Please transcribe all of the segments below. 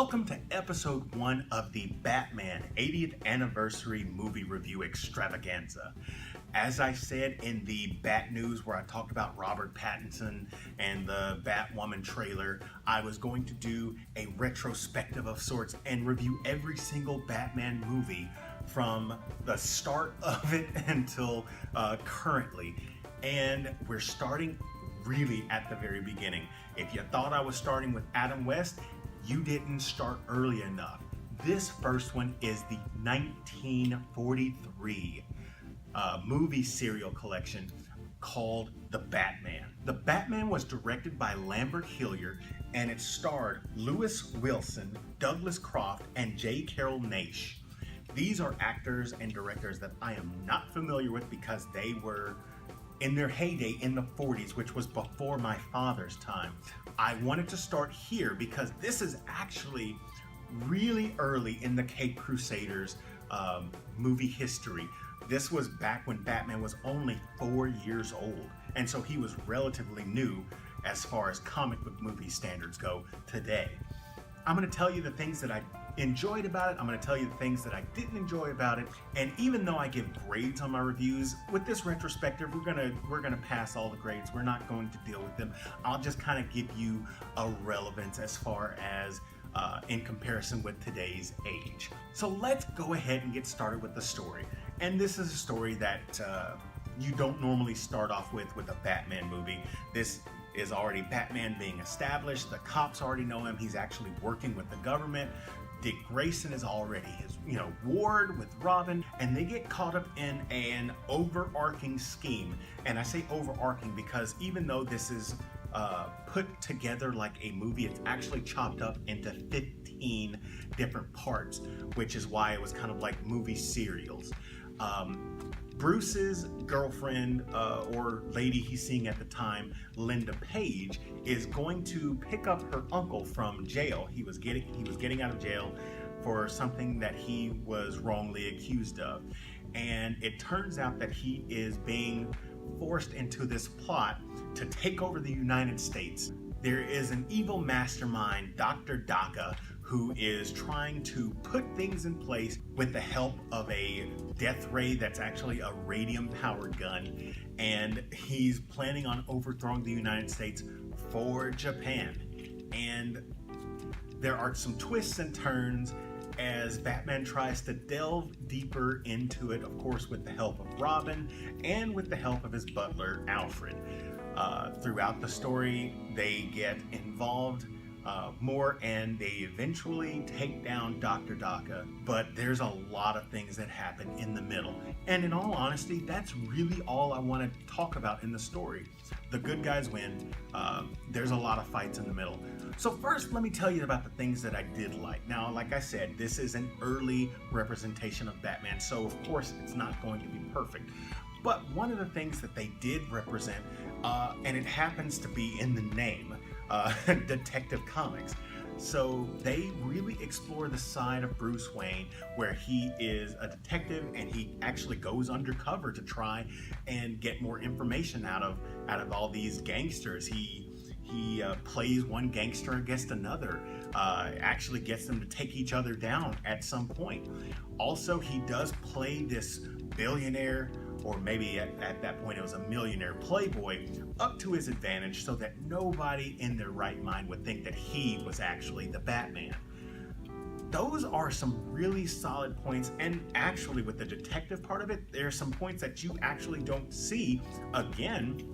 Welcome to episode 1 of the Batman 80th Anniversary Movie Review Extravaganza. As I said in the Bat News where I talked about Robert Pattinson and the Batwoman trailer, I was going to do a retrospective of sorts and review every single Batman movie from the start of it until currently. And we're starting really at the very beginning. If you thought I was starting with Adam West, you didn't start early enough. This first one is the 1943 movie serial collection called The Batman. The Batman was directed by Lambert Hillier and it starred Lewis Wilson, Douglas Croft, and J. Carrol Naish. These are actors and directors that I am not familiar with because they were in their heyday in the 40s, which was before my father's time. I wanted to start here because this is actually really early in the Caped Crusaders movie history. This was back when Batman was only 4 years old, and so he was relatively new as far as comic book movie standards go today. I'm going to tell you the things that I enjoyed about it. I'm going to tell you the things that I didn't enjoy about it. And even though I give grades on my reviews, with this retrospective, we're gonna pass all the grades. We're not going to deal with them. I'll just kind of give you a relevance as far as in comparison with today's age. So let's go ahead and get started with the story. And this is a story that you don't normally start off with a Batman movie. This is already Batman being established. The cops already know him. He's actually working with the government. Dick Grayson is already his, ward with Robin, and they get caught up in an overarching scheme. And I say overarching because even though this is put together like a movie, it's actually chopped up into 15 different parts, which is why it was kind of like movie serials. Bruce's girlfriend or lady he's seeing at the time, Linda Page, is going to pick up her uncle from jail. He was getting out of jail for something that he was wrongly accused of. And it turns out that he is being forced into this plot to take over the United States. There is an evil mastermind, Dr. Daka, who is trying to put things in place with the help of a death ray that's actually a radium-powered gun, and he's planning on overthrowing the United States for Japan. And there are some twists and turns as Batman tries to delve deeper into it, of course with the help of Robin and with the help of his butler, Alfred. Throughout the story, they get involved more, and they eventually take down Dr. Daka, but there's a lot of things that happen in the middle. And in all honesty, that's really all I want to talk about in the story. The good guys win. There's a lot of fights in the middle. So first, let me tell you about the things that I did like. Now, like I said, this is an early representation of Batman, so of course it's not going to be perfect. But one of the things that they did represent, and it happens to be in the name, Detective Comics. So they really explore the side of Bruce Wayne where he is a detective and he actually goes undercover to try and get more information out of all these gangsters. He plays one gangster against another, actually gets them to take each other down at some point. Also, he does play this billionaire, or maybe at that point it was a millionaire playboy, up to his advantage so that nobody in their right mind would think that he was actually the Batman. Those are some really solid points, and actually with the detective part of it, there are some points that you actually don't see again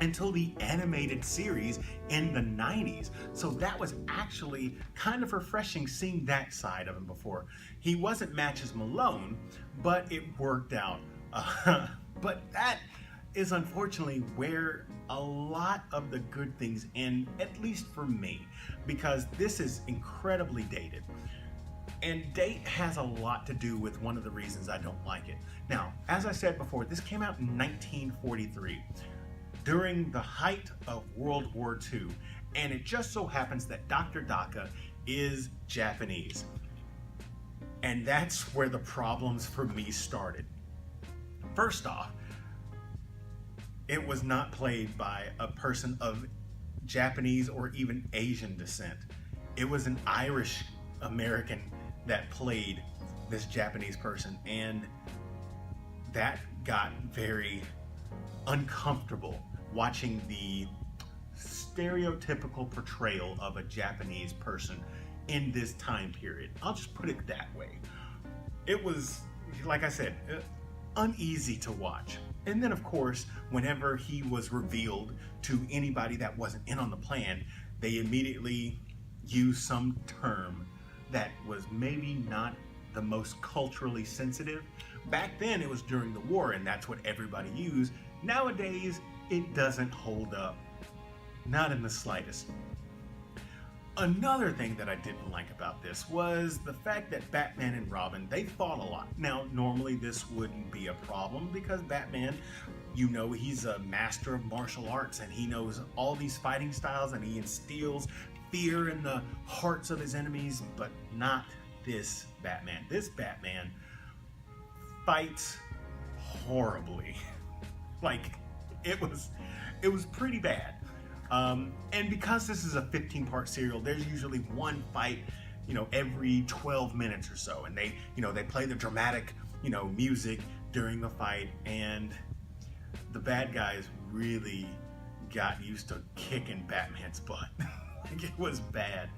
until the animated series in the 90s. So that was actually kind of refreshing seeing that side of him before. He wasn't Matches Malone, but it worked out. But that is unfortunately where a lot of the good things end, at least for me, because this is incredibly dated. And date has a lot to do with one of the reasons I don't like it. Now, as I said before, this came out in 1943, during the height of World War II, and it just so happens that Dr. Daka is Japanese. And that's where the problems for me started. First off, it was not played by a person of Japanese or even Asian descent. It was an Irish American that played this Japanese person, and that got very uncomfortable watching the stereotypical portrayal of a Japanese person in this time period. I'll just put it that way. It was, like I said, uneasy to watch. And then, of course, whenever he was revealed to anybody that wasn't in on the plan, they immediately used some term that was maybe not the most culturally sensitive. Back then, it was during the war, and that's what everybody used. Nowadays, it doesn't hold up. Not in the slightest. Another thing that I didn't like about this was the fact that Batman and Robin, they fought a lot. Now, normally this wouldn't be a problem because Batman, you know, he's a master of martial arts and he knows all these fighting styles and he instills fear in the hearts of his enemies, but not this Batman. This Batman fights horribly. Like, it was pretty bad. And because this is a 15-part serial, there's usually one fight, you know, every 12 minutes or so. And they, you know, they play the dramatic, you know, music during the fight. And the bad guys really got used to kicking Batman's butt. Like, it was bad.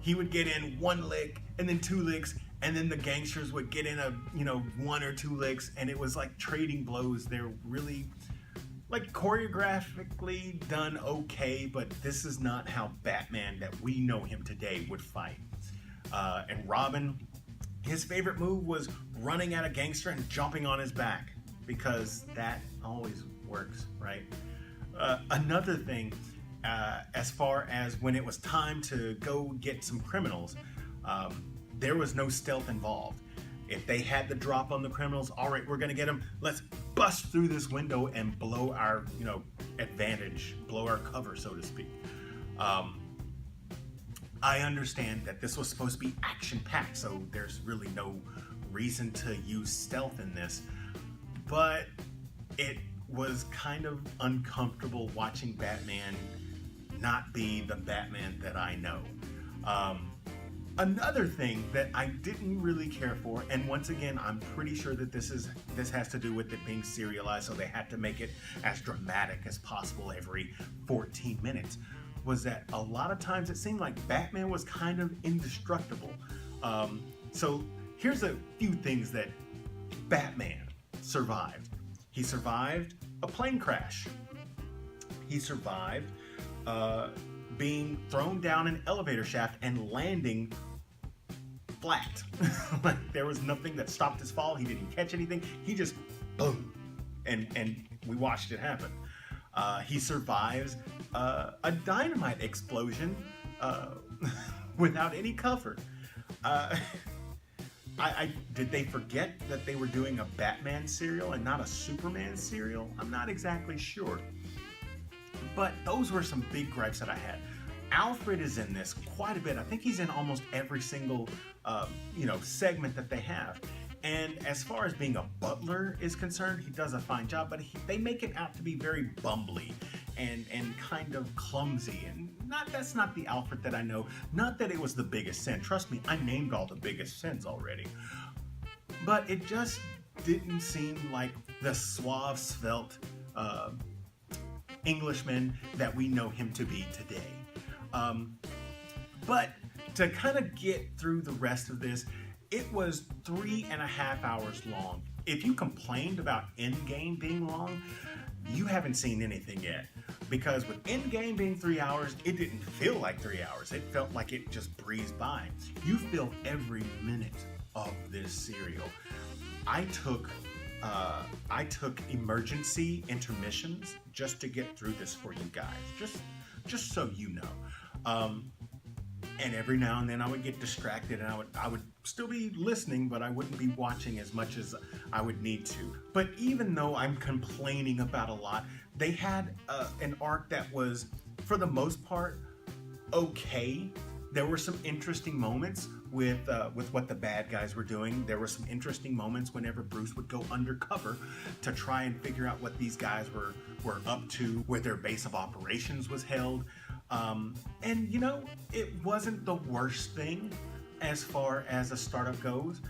He would get in one lick and then two licks, and then the gangsters would get in a, you know, one or two licks, and it was like trading blows. They're really, like, choreographically done okay, but this is not how Batman that we know him today would fight. And Robin, his favorite move was running at a gangster and jumping on his back, because that always works, right? Another thing, as far as when it was time to go get some criminals, there was no stealth involved. If they had the drop on the criminals, all right, we're gonna get them. Let's bust through this window and blow our, you know, advantage, blow our cover, so to speak. I understand that this was supposed to be action-packed, so there's really no reason to use stealth in this, but it was kind of uncomfortable watching Batman not be the Batman that I know. Another thing that I didn't really care for, and once again, I'm pretty sure that this has to do with it being serialized, so they had to make it as dramatic as possible every 14 minutes, was that a lot of times it seemed like Batman was kind of indestructible. So here's a few things that Batman survived. He survived a plane crash. He survived being thrown down an elevator shaft and landing flat. Like, there was nothing that stopped his fall. He didn't catch anything. He just boom, and we watched it happen. He survives a dynamite explosion without any cover. Did they forget that they were doing a Batman serial and not a Superman serial? I'm not exactly sure. But those were some big gripes that I had. Alfred is in this quite a bit. I think he's in almost every single, you know, segment that they have. And as far as being a butler is concerned, he does a fine job, but they make it out to be very bumbly and kind of clumsy. And that's not the Alfred that I know. Not that it was the biggest sin. Trust me, I named all the biggest sins already. But it just didn't seem like the suave, svelte Englishman that we know him to be today. But to kind of get through the rest of this, it was 3.5 hours long. If you complained about Endgame being long, you haven't seen anything yet. Because with Endgame being 3 hours, it didn't feel like 3 hours. It felt like it just breezed by. You feel every minute of this serial. I took emergency intermissions just to get through this for you guys, just so you know. And every now and then I would get distracted, and I would still be listening, but I wouldn't be watching as much as I would need to. But even though I'm complaining about a lot, they had an arc that was, for the most part, okay. There were some interesting moments with what the bad guys were doing. There were some interesting moments whenever Bruce would go undercover to try and figure out what these guys were up to, where their base of operations was held. And you know, it wasn't the worst thing as far as a startup goes.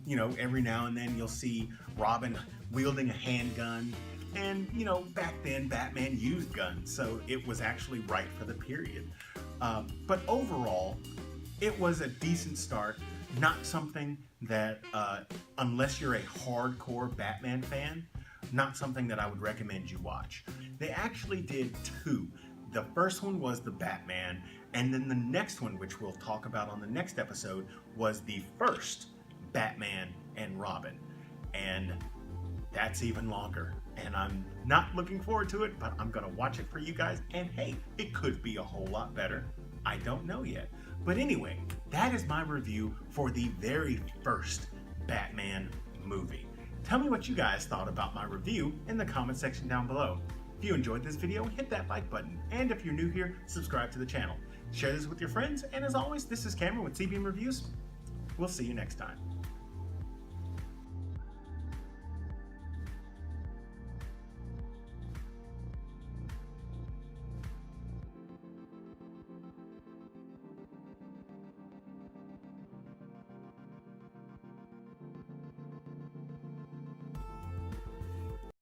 You know, every now and then you'll see Robin wielding a handgun. And, you know, back then Batman used guns, so it was actually right for the period. But overall, it was a decent start. Not something that, unless you're a hardcore Batman fan, not something that I would recommend you watch. They actually did two. The first one was the Batman, and then the next one, which we'll talk about on the next episode, was the first Batman and Robin. And that's even longer. And I'm not looking forward to it, but I'm gonna watch it for you guys. And hey, it could be a whole lot better. I don't know yet. But anyway, that is my review for the very first Batman movie. Tell me what you guys thought about my review in the comment section down below. If you enjoyed this video, hit that like button. And if you're new here, subscribe to the channel. Share this with your friends. And as always, this is Cameron with CBM Reviews. We'll see you next time.